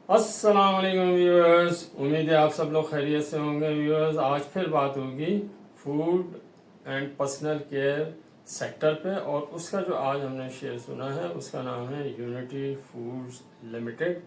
अस्सलाम वालेकुम व्यूअर्स। उम्मीद है आप सब लोग खैरियत से होंगे। व्यूअर्स, आज फिर बात होगी food and personal care sector पे, और उसका जो आज हमने शेयर सुना है उसका नाम है यूनिटी फूड्स लिमिटेड।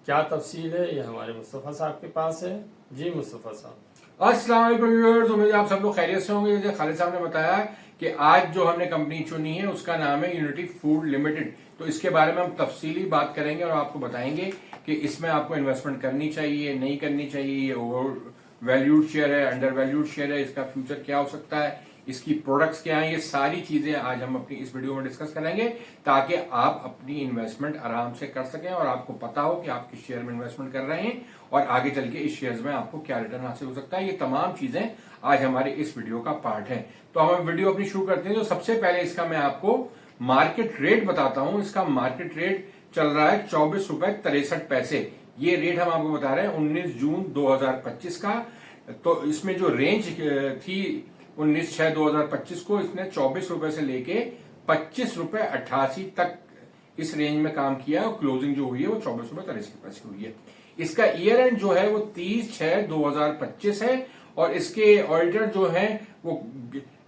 क्या तफसील है, ये हमारे मुस्तफ़ा साहब के पास है। जी मुस्तफ़ा साहब। अस्सलाम वालेकुम व्यूअर्स, उम्मीद है आप सब लोग खैरियत से होंगे। जैसे खालिद साहब ने बताया कि आज जो हमने कंपनी चुनी है उसका नाम है यूनिटी फूड लिमिटेड। तो इसके बारे में हम तफसीली बात करेंगे और आपको बताएंगे कि इसमें आपको इन्वेस्टमेंट करनी चाहिए, नहीं करनी चाहिए, ये ओवर वैल्यूड शेयर है, अंडर वैल्यूड शेयर है, इसका फ्यूचर क्या हो सकता है, इसकी प्रोडक्ट्स क्या हैं, ये सारी चीजें आज हम अपनी इस वीडियो में डिस्कस करेंगे ताकि आप अपनी इन्वेस्टमेंट आराम से कर सकें और आपको पता हो कि आप किस शेयर में इन्वेस्टमेंट कर रहे हैं और आगे चल के इस शेयर्स में आपको क्या रिटर्न हासिल हो सकता है। ये तमाम चीजें आज हमारे इस वीडियो का पार्ट है। तो हम वीडियो अपनी शुरू करते हैं। तो सबसे पहले इसका मैं आपको मार्केट रेट बताता हूं। इसका मार्केट रेट चल रहा है 24.63 रुपए। ये रेट हम आपको बता रहे हैं 19 जून 2025 का। तो इसमें जो रेंज थी 19/6/2025 को, इसने 24 रुपए से लेके 25.88 रुपए तक इस रेंज में काम किया है और क्लोजिंग जो हुई है वो 24.63 रुपए हुई है। इसका ईयर एंड जो है वो 30/6/2025 है और इसके ऑडिटर जो है वो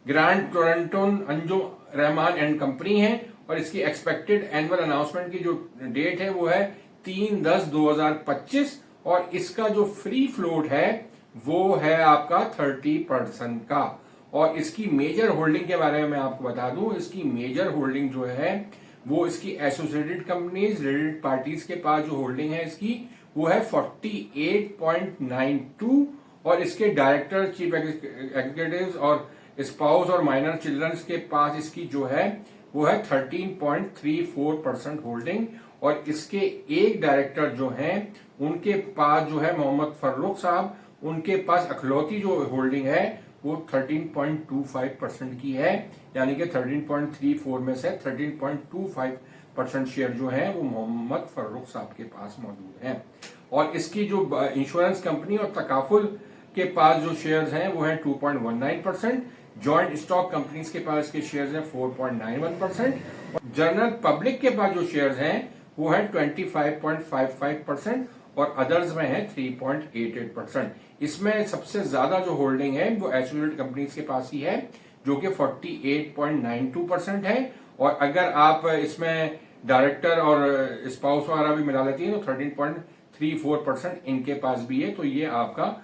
Grant Thornton Anjum Rahman and company है और इसकी एक्सपेक्टेड एनुअल अनाउंसमेंट की जो डेट है वो है 3/10/2025 और इसका जो फ्री फ्लोट है वो है आपका 30% का। और इसकी मेजर होल्डिंग के बारे में मैं आपको बता दूं, इसकी मेजर होल्डिंग जो है वो इसकी एसोसिएटेड कंपनीज, रिलेटेड पार्टीज के पास जो होल्डिंग है इसकी वो है 48.92 और इसके डायरेक्टर, चीफ एग्जीक्यूटिव और स्पाउस और माइनर चिल्ड्रंस के पास इसकी जो है वो है 13.34% होल्डिंग और इसके एक डायरेक्टर जो हैं उनके पास जो है मोहम्मद फर्रुख साहब, उनके पास अखलौती जो होल्डिंग है वो 13.25% की है, यानी कि 13.34 में से 13.25% शेयर जो है वो मोहम्मद फर्रुख साहब के पास मौजूद है। और इसकी जो इंश्योरेंस कंपनी और तकाफुल के पास जो शेयर्स हैं वो है 2.19%, जॉइंट स्टॉक कंपनीज के पास के शेयर्स हैं 4.91% और जनरल पब्लिक के पास जो शेयर्स हैं वो है 25.55% और अदर्स में है 3.88%। इसमें सबसे ज्यादा जो होल्डिंग है वो एसोसिएटेड कंपनीज के पास ही है जो कि 48.92% है और अगर आप इसमें डायरेक्टर और स्पाउस वगैरह भी मिला लेती है तो 13.34% इनके पास भी है। तो ये आपका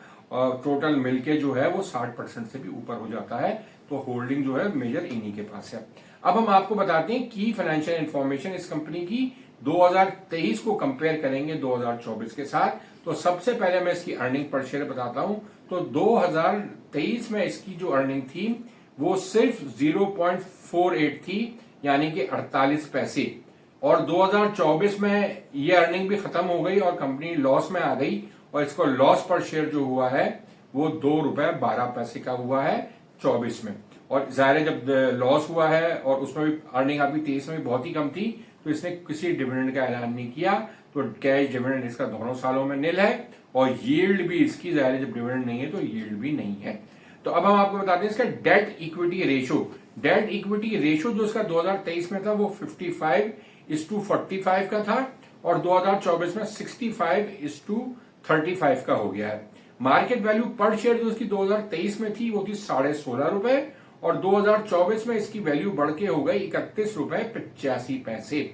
टोटल मिलके जो है वो 60% से भी ऊपर हो जाता है। तो होल्डिंग जो है मेजर इन्हीं के पास है। अब हम आपको बताते हैं की फाइनेंशियल इंफॉर्मेशन इस कंपनी की 2023 को कंपेयर करेंगे 2024 के साथ। तो सबसे पहले मैं इसकी अर्निंग पर शेयर बताता हूं। तो 2023 में इसकी जो अर्निंग थी वो सिर्फ 0.48 थी, यानी कि 48 पैसे। और 2024 में ये अर्निंग भी खत्म हो गई और कंपनी लॉस में आ गई और इसको लॉस पर शेयर जो हुआ है वो ₹2.12 का हुआ है 24 में। और जाहिर है जब लॉस हुआ है और उसमें भी अर्निंग आपकी 23 में भी बहुत ही कम थी तो इसने किसी डिविडेंड का ऐलान नहीं किया। तो कैश डिविडेंड इसका दोनों सालों में निल है और यील्ड भी इसकी, जाहिर है जब डिविडेंड नहीं है तो यील्ड भी नहीं है। तो अब हम आपको बताते हैं इसका debt equity ratio. Debt equity ratio जो इसका 2023 में था वो 55:45 का था और 2024 में 65:35 का हो गया है। मार्केट वैल्यू पर शेयर जो इसकी 2023 में थी वो थी ₹16.5 और 2024 में इसकी वैल्यू बढ़ के हो गई ₹31.85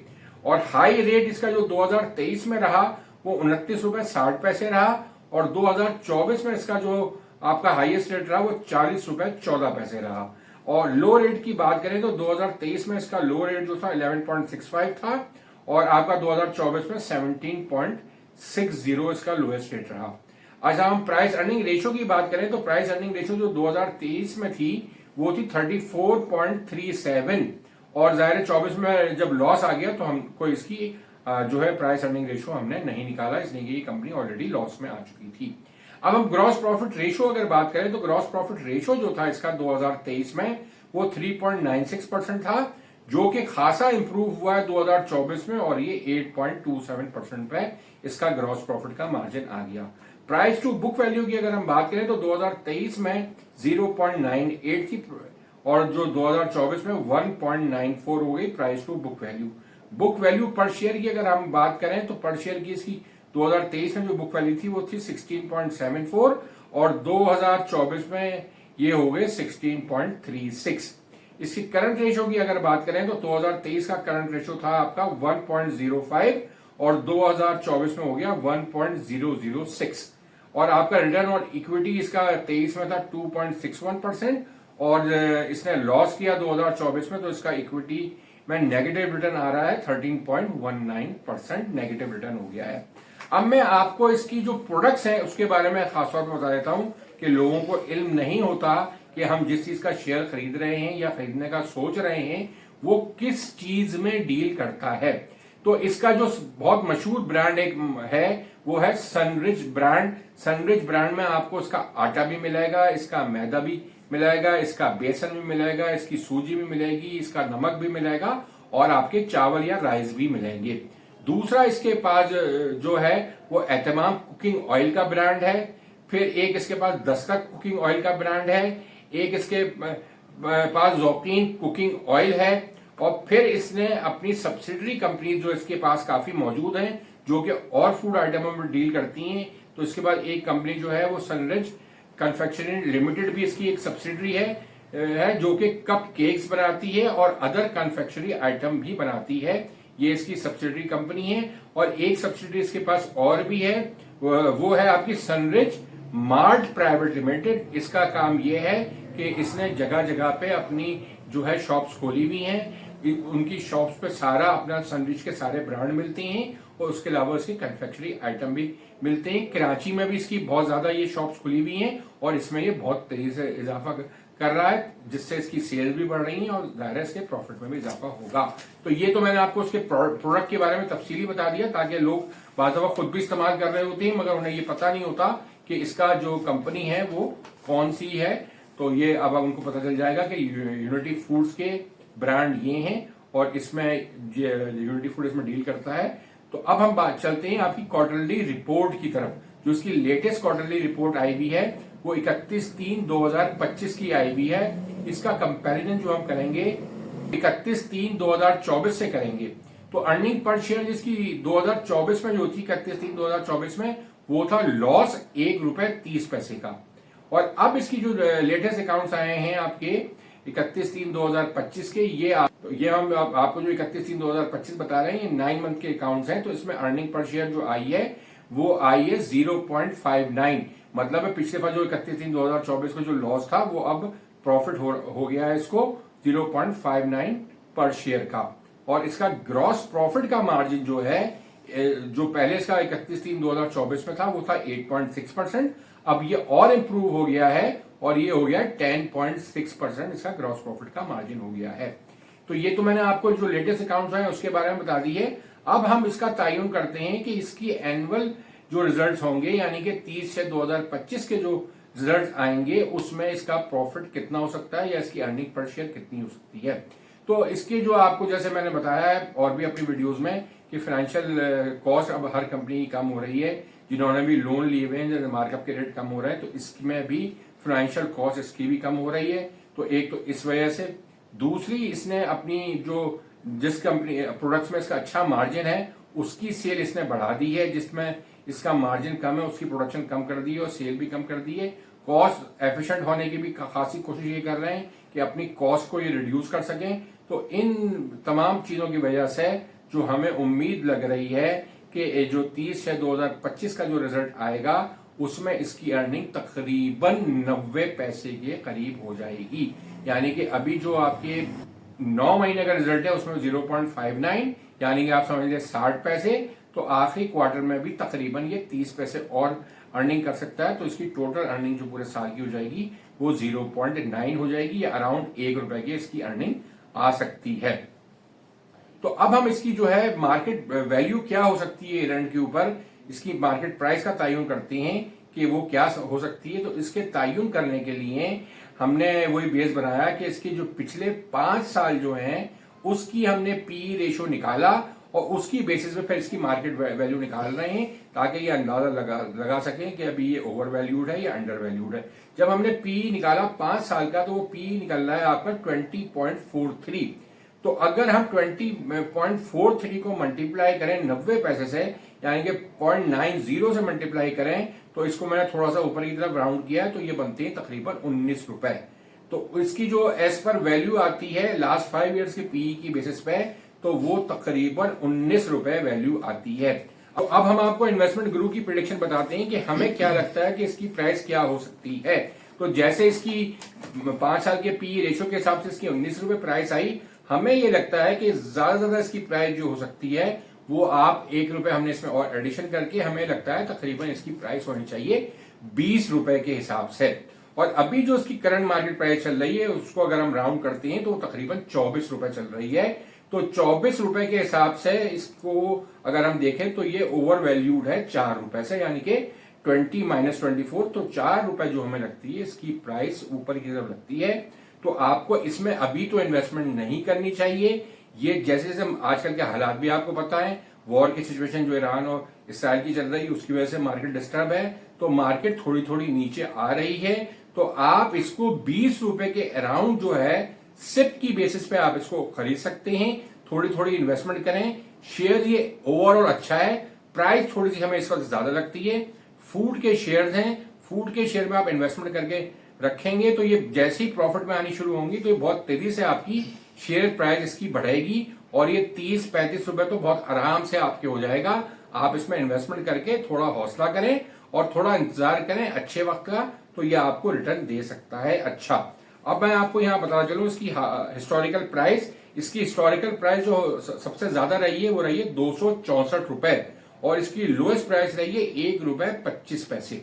और हाई रेट इसका जो 2023 में रहा वो ₹29.60 रहा और 2024 में इसका जो आपका हाईएस्ट रेट रहा वो ₹40.14 रहा। और लो रेट की बात करें तो 2023 में इसका लो रेट जो था 11.65 था और आपका 2024 में 17.60 इसका लोएस्ट रेट रहा। अच्छा, हम प्राइस अर्निंग रेशो की बात करें तो प्राइस अर्निंग रेशो जो 2023 में थी वो थी 34.37 और जाहिर 24 में जब लॉस आ गया तो हमको इसकी जो है प्राइस अर्निंग रेशो हमने नहीं निकाला, इसलिए कि ये कंपनी ऑलरेडी लॉस में आ चुकी थी। अब हम ग्रॉस प्रॉफिट रेशो अगर बात करें तो ग्रॉस प्रॉफिट रेशो जो था इसका 2023 में वो 3.96% था, जो कि खासा इंप्रूव हुआ है 2024 में और ये 8.27% पे इसका ग्रॉस प्रॉफिट का मार्जिन आ गया। प्राइस टू बुक वैल्यू की अगर हम बात करें तो 2023 में 0.98 थी और जो 2024 में 1.94 हो गई price to book value. Book value पर शेयर की अगर हम बात करें तो पर शेयर की इसकी 2023 में जो बुक वैल्यू थी वो थी 16.74 और 2024 में ये हो गए 16.36। इसकी करंट रेशो की अगर बात करें तो 2023 का करंट रेशो था आपका 1.05 और 2024 में हो गया 1.006 और आपका रिटर्न ऑन इक्विटी इसका 23 में था 2.61% और इसने लॉस किया 2024 में, तो इसका इक्विटी में नेगेटिव रिटर्न आ रहा है 13.19% नेगेटिव रिटर्न हो गया है। अब मैं आपको इसकी जो प्रोडक्ट्स हैं उसके बारे में खास तौर पर बता देता हूं कि लोगों को इल्म नहीं होता कि हम जिस चीज का शेयर खरीद रहे हैं या खरीदने का सोच रहे हैं वो किस चीज में डील करता है। तो इसका जो बहुत मशहूर ब्रांड एक है वो है सनरिच ब्रांड। सनरिच ब्रांड में आपको इसका आटा भी मिलेगा, इसका मैदा भी मिलेगा, इसका बेसन भी मिलेगा, इसकी सूजी भी मिलेगी, इसका नमक भी मिलेगा और आपके चावल या राइस भी मिलेंगे। दूसरा इसके पास जो है वो एहतमाम कुकिंग ऑयल का ब्रांड है, फिर एक इसके पास दस्तक कुकिंग ऑयल का ब्रांड है, एक इसके पास जोकीन कुकिंग ऑयल है और फिर इसने अपनी सब्सिडरी कंपनी जो इसके पास काफी मौजूद हैं जो कि और फूड आइटमों में डील करती हैं। तो इसके बाद एक कंपनी जो है वो सनरिच कन्फेक्शनरी लिमिटेड भी इसकी एक सब्सिडरी है जो कि कप केक्स बनाती है और अदर कन्फेक्शनरी आइटम भी बनाती है। ये इसकी सब्सिडरी कंपनी है और एक सब्सिडरी इसके पास और भी है, वो है आपकी सनरिच मार्ट प्राइवेट लिमिटेड। इसका काम ये है कि इसने जगह जगह पे अपनी जो है शॉप्स खोली हुई हैं, उनकी शॉप्स पे सारा अपना सनरिच के सारे ब्रांड मिलते हैं और उसके अलावा इसके कन्फेक्शनरी आइटम भी मिलते हैं। कराची में भी इसकी बहुत ज्यादा ये शॉप्स खुली हुई हैं और इसमें ये बहुत तेजी से इजाफा कर रहा है जिससे इसकी सेल भी बढ़ रही है और जाहिर है इसके प्रॉफिट में भी इजाफा होगा। तो ये तो मैंने आपको उसके प्रोडक्ट के बारे में तफसीली बता दिया ताकि लोग बाद दफा खुद भी इस्तेमाल कर रहे होते हैं मगर उन्हें ये पता नहीं होता कि इसका जो कंपनी है वो कौन सी है। तो ये अब उनको पता चल जाएगा कि यूनिटी फूड्स के ब्रांड ये हैं और इसमें यूनिटी फूड इसमें डील करता है। तो अब हम बात चलते हैं आपकी क्वार्टरली रिपोर्ट की तरफ। जो इसकी लेटेस्ट क्वार्टरली रिपोर्ट आई हुई है वो 31/3/2025 की आई हुई है। इसका कंपैरिजन जो हम करेंगे 31/3/2024 से करेंगे। तो अर्निंग पर शेयर जिसकी 2024 में जो थी 31/3/2024 में वो था लॉस ₹1.30 का और अब इसकी जो लेटेस्ट अकाउंट्स आए हैं आपके 31/3/2025 के ये हम आपको जो 31/3/2025 बता रहे हैं ये 9 मंथ के अकाउंट्स हैं। तो इसमें अर्निंग पर शेयर जो आई है वो आई है 0.59, मतलब है पिछले बार जो 31/3/2024 को जो लॉस था वो अब प्रॉफिट हो गया है इसको 0.59 पर शेयर का। और इसका ग्रॉस प्रॉफिट का मार्जिन जो है जो पहले इसका 31/3/2024 में था वो था 8.6%, अब ये और इम्प्रूव हो गया है और ये हो गया 10.6% इसका ग्रॉस प्रॉफिट का मार्जिन हो गया है। तो ये तो मैंने आपको जो लेटेस्ट अकाउंट्स हैं उसके बारे में बता दी है। अब हम इसका तयन करते हैं कि इसकी एनुअल जो रिजल्ट्स होंगे यानी कि 30/6/2025 के जो रिजल्ट्स आएंगे उसमें इसका प्रॉफिट कितना हो सकता है या इसकी अर्निंग पर शेयर कितनी हो सकती है। तो इसके जो आपको जैसे मैंने बताया है और भी अपनी वीडियोस में कि फाइनेंशियल कॉस्ट अब हर कंपनी की कम हो रही है, जिन्होंने भी लोन लिए हुए हैं मार्कअप के रेट कम हो रहे हैं तो इसमें भी फाइनेंशियल कॉस्ट इसकी भी कम हो रही है। तो एक तो इस वजह से, दूसरी इसने अपनी जो जिस कंपनी प्रोडक्ट्स में इसका अच्छा मार्जिन है उसकी सेल इसने बढ़ा दी है, जिसमें इसका मार्जिन कम है उसकी प्रोडक्शन कम कर दी है और सेल भी कम कर दी है। कॉस्ट एफिशिएंट होने की भी खासी कोशिश ये कर रहे हैं कि अपनी कॉस्ट को ये रिड्यूस कर सकें। तो इन तमाम चीजों की वजह से जो हमें उम्मीद लग रही है कि जो 30/6/2025 का जो रिजल्ट आएगा उसमें इसकी अर्निंग तकरीबन 90 पैसे के करीब हो जाएगी। यानी कि अभी जो आपके 9 महीने का रिजल्ट है उसमें 0.59 यानी कि आप समझ लीजिए 60 पैसे, तो आखिरी क्वार्टर में भी तकरीबन ये 30 पैसे और अर्निंग कर सकता है। तो इसकी टोटल अर्निंग जो पूरे साल की हो जाएगी वो 0.9 हो जाएगी या अराउंड ₹1 की इसकी अर्निंग आ सकती है। तो अब हम इसकी जो है मार्केट वैल्यू क्या हो सकती है इवेंट के ऊपर, इसकी मार्केट प्राइस का तयन करते हैं कि वो क्या हो सकती है। तो इसके तयन करने के लिए हमने वही बेस बनाया कि इसके जो पिछले 5 साल जो हैं उसकी हमने पी रेशो निकाला और उसकी बेसिस पे फिर इसकी मार्केट वैल्यू निकाल रहे हैं ताकि ये अंदाजा लगा सकें कि अभी ये ओवर वैल्यूड है या अंडर वैल्यूड है। जब हमने पी निकाला 5 साल का तो वो पी निकल रहा है आपका 20.43। तो अगर हम 20.43 को मल्टीप्लाई करें 90 पैसे से यानी कि 0.90 से मल्टीप्लाई करें तो इसको मैंने थोड़ा सा ऊपर की तरफ राउंड किया है, तो ये बनते हैं तकरीबन 19 रुपए। तो इसकी जो एज पर वैल्यू आती है लास्ट 5 ईयर्स के पीई की बेसिस पे, तो वो तकरीबन 19 रुपए वैल्यू आती है। अब हम आपको इन्वेस्टमेंट गुरु की प्रेडिक्शन बताते हैं कि हमें क्या लगता है कि इसकी प्राइस क्या हो सकती है। तो जैसे इसकी 5 साल के पीई रेशियो के हिसाब से इसकी 19 रुपए प्राइस आई, हमें ये लगता है कि ज्यादा से ज्यादा इसकी प्राइस जो हो सकती है वो आप 1 रुपए हमने इसमें और एडिशन करके हमें लगता है तकरीबन इसकी प्राइस होनी चाहिए 20 रुपए के हिसाब से। और अभी जो इसकी करंट मार्केट प्राइस चल रही है उसको अगर हम राउंड करते हैं तो तकरीबन 24 रुपए चल रही है। तो 24 रुपए के हिसाब से इसको अगर हम देखें तो ये ओवर वैल्यूड है 4 रुपए से, यानी कि 20 माइनस 24, तो 4 रुपए जो हमें लगती है इसकी प्राइस ऊपर की तरफ लगती है। तो आपको इसमें अभी तो इन्वेस्टमेंट नहीं करनी चाहिए। ये जैसे जैसे आजकल के हालात भी आपको पता है, वॉर की सिचुएशन जो ईरान और इसराइल की चल रही है उसकी वजह से मार्केट डिस्टर्ब है, तो मार्केट थोड़ी थोड़ी नीचे आ रही है। तो आप इसको 20 रुपए के अराउंड जो है सिप की बेसिस पे आप इसको खरीद सकते हैं। थोड़ी थोड़ी इन्वेस्टमेंट करें। शेयर ये ओवरऑल अच्छा है, प्राइस थोड़ी सी हमें इस वक्त ज्यादा लगती है। फूड के शेयर हैं, फूड के शेयर में आप इन्वेस्टमेंट करके रखेंगे तो ये जैसे ही प्रॉफिट में आनी शुरू होंगी तो ये बहुत तेजी से आपकी शेयर प्राइस इसकी बढ़ेगी और ये 30-35 रुपए तो बहुत आराम से आपके हो जाएगा। आप इसमें इन्वेस्टमेंट करके थोड़ा हौसला करें और थोड़ा इंतजार करें अच्छे वक्त का, तो ये आपको रिटर्न दे सकता है अच्छा। अब मैं आपको यहाँ बता चलूं इसकी हिस्टोरिकल प्राइस। इसकी हिस्टोरिकल प्राइस जो सबसे ज्यादा रही है वो रही है 264 रुपए और इसकी लोएस्ट प्राइस रही है 1 रुपए 25 पैसे।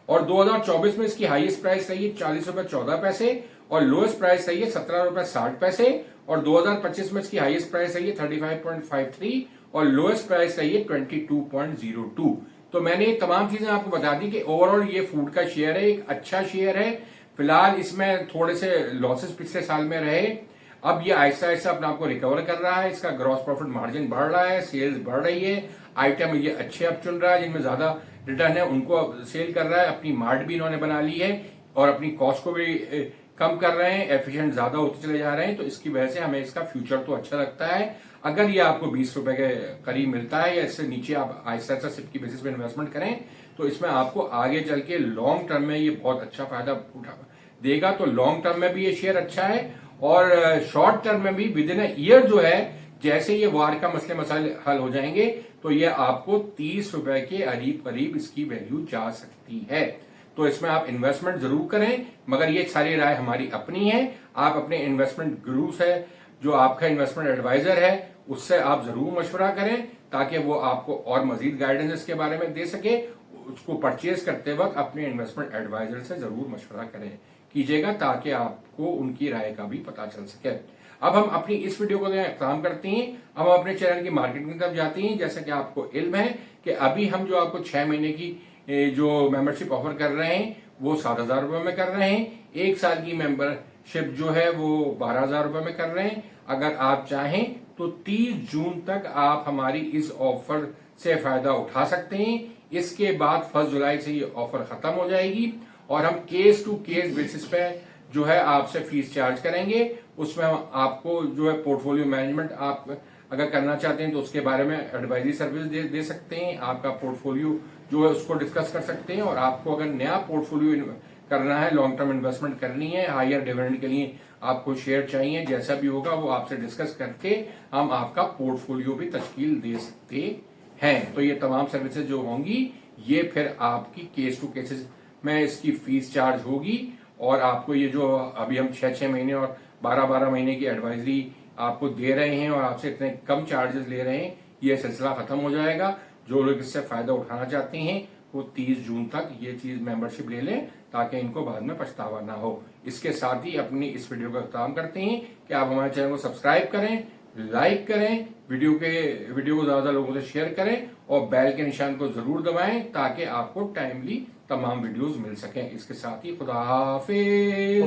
और 2024 में इसकी हाईएस्ट प्राइस रही है 40 रुपए 14 पैसे और लोएस्ट प्राइस रही है 17 रुपए 60 पैसे। और 2025 में इसकी हाईएस्ट प्राइस रही है 35.53 और लोएस्ट प्राइस रही है 22.02। तो मैंने ये तमाम चीजें आपको बता दी कि ओवरऑल ये फूड का शेयर है, एक अच्छा शेयर है। फिलहाल इसमें थोड़े से लॉसेस पिछले साल में रहे, अब ये आहिस्ता आहिस्ता अपने आप को रिकवर कर रहा है। इसका ग्रॉस प्रॉफिट मार्जिन बढ़ रहा है, सेल्स बढ़ रही है, आइटम ये अच्छे अब चुन रहा है जिनमें ज्यादा रिटर्न है उनको सेल कर रहा है। अपनी मार्ट भी इन्होंने बना ली है और अपनी कॉस्ट को भी कम कर रहे हैं, एफिशिएंट ज्यादा होते चले जा रहे हैं। तो इसकी वजह से हमें इसका फ्यूचर तो अच्छा लगता है। अगर ये आपको 20 रुपए के करीब मिलता है या इससे नीचे आप आहिस्ता आहिस्ता सिप की बेसिस पे इन्वेस्टमेंट करें तो इसमें आपको आगे चल के लॉन्ग टर्म में ये बहुत अच्छा फायदा उठा देगा। तो लॉन्ग टर्म में भी ये शेयर अच्छा है और शॉर्ट टर्म में भी विद इन अ ईयर जो है जैसे ये वार का मसले मसाले हल हो जाएंगे तो ये आपको 30 रुपए के करीब करीब इसकी वैल्यू जा सकती है। तो इसमें आप इन्वेस्टमेंट जरूर करें, मगर ये सारी राय हमारी अपनी है। आप अपने इन्वेस्टमेंट गुरु से, जो आपका इन्वेस्टमेंट एडवाइजर है, उससे आप जरूर मशवरा करें ताकि वो आपको और मजीद गाइडेंस इसके बारे में दे सके। उसको परचेज करते वक्त अपने इन्वेस्टमेंट एडवाइजर से जरूर मशवरा करें कीजिएगा ताकि आपको उनकी राय का भी पता चल सके। अब हम अपनी इस वीडियो को काम करते हैं, अब हम अपने चैनल की मार्केटिंग की तरफ जाते हैं। जैसा कि आपको इल्म है कि अभी हम जो आपको 6 महीने की जो मेंबरशिप ऑफर कर रहे हैं वो 7,000 रुपए में कर रहे हैं। 1 साल की मेंबरशिप जो है वो 12,000 रुपए में कर रहे हैं। अगर आप चाहें तो 30 जून तक आप हमारी इस ऑफर से फायदा उठा सकते हैं। इसके बाद 1 जुलाई से ये ऑफर खत्म हो जाएगी और हम केस टू केस बेसिस पे जो है आपसे फीस चार्ज करेंगे। उसमें हम आपको जो है पोर्टफोलियो मैनेजमेंट आप अगर करना चाहते हैं तो उसके बारे में एडवाइजरी सर्विस दे सकते हैं। आपका पोर्टफोलियो जो है उसको डिस्कस कर सकते हैं और आपको अगर नया पोर्टफोलियो करना है, लॉन्ग टर्म इन्वेस्टमेंट करनी है, हायर डिविडेंड के लिए आपको शेयर चाहिए, जैसा भी होगा वो आपसे डिस्कस करके हम आपका पोर्टफोलियो भी तश्कील दे सकते हैं। तो ये तमाम सर्विसेज जो होंगी ये फिर आपकी केस टू केसेस में इसकी फीस चार्ज होगी और आपको ये जो अभी हम 6-6 महीने और 12-12 महीने की एडवाइजरी आपको दे रहे हैं और आपसे इतने कम चार्जेस ले रहे हैं, ये सिलसिला खत्म हो जाएगा। जो लोग इससे फायदा उठाना चाहते हैं वो 30 जून तक ये चीज मेंबरशिप ले लें ताकि इनको बाद में पछतावा ना हो। इसके साथ ही अपनी इस वीडियो का काम करते हैं कि आप हमारे चैनल को सब्सक्राइब करें, लाइक करें, वीडियो को ज्यादा लोगों से शेयर करें और बेल के निशान को जरूर दबाएं ताकि आपको टाइमली तमाम वीडियोस मिल सकें। इसके साथ ही खुदा हाफिज।